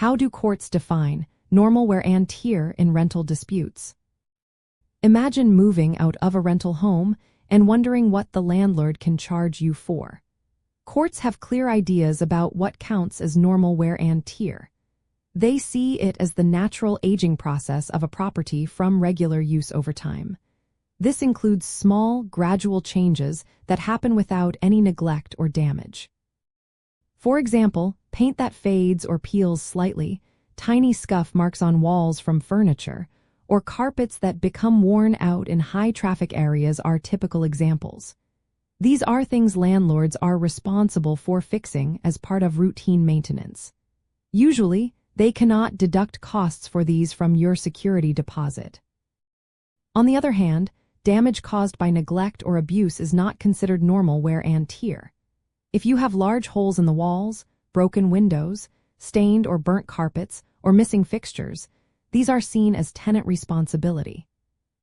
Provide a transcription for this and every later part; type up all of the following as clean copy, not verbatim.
How do courts define normal wear and tear in rental disputes? Imagine moving out of a rental home and wondering what the landlord can charge you for. Courts have clear ideas about what counts as normal wear and tear. They see it as the natural aging process of a property from regular use over time. This includes small, gradual changes that happen without any neglect or damage. For example, paint that fades or peels slightly, tiny scuff marks on walls from furniture, or carpets that become worn out in high-traffic areas are typical examples. These are things landlords are responsible for fixing as part of routine maintenance. Usually, they cannot deduct costs for these from your security deposit. On the other hand, damage caused by neglect or abuse is not considered normal wear and tear. If you have large holes in the walls, broken windows, stained or burnt carpets, or missing fixtures, these are seen as tenant responsibility.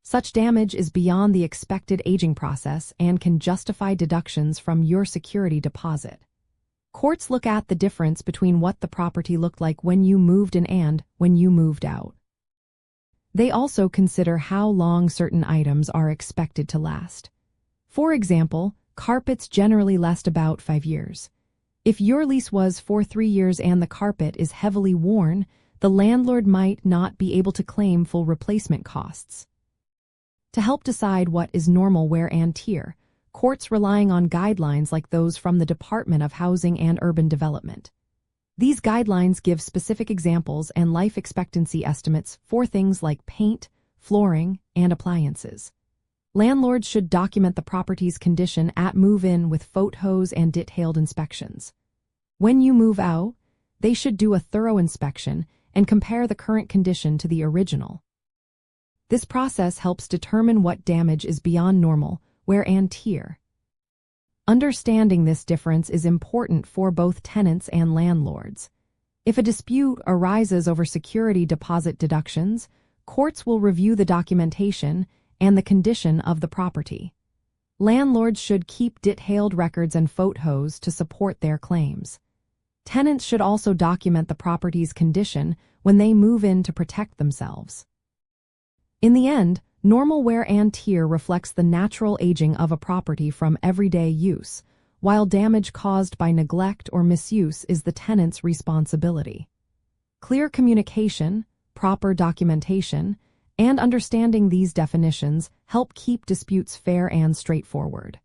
Such damage is beyond the expected aging process and can justify deductions from your security deposit. Courts look at the difference between what the property looked like when you moved in and when you moved out. They also consider how long certain items are expected to last. For example, carpets generally last about 5 years. If your lease was for 3 years and the carpet is heavily worn, the landlord might not be able to claim full replacement costs. To help decide what is normal wear and tear, courts relying on guidelines like those from the Department of Housing and Urban Development. These guidelines give specific examples and life expectancy estimates for things like paint, flooring, and appliances. Landlords should document the property's condition at move-in with photos and detailed inspections. When you move out, they should do a thorough inspection and compare the current condition to the original. This process helps determine what damage is beyond normal wear and tear. Understanding this difference is important for both tenants and landlords. If a dispute arises over security deposit deductions, courts will review the documentation and the condition of the property. Landlords should keep detailed records and photos to support their claims. Tenants should also document the property's condition when they move in to protect themselves. In the end, normal wear and tear reflects the natural aging of a property from everyday use, while damage caused by neglect or misuse is the tenant's responsibility. Clear communication, proper documentation, and understanding these definitions help keep disputes fair and straightforward.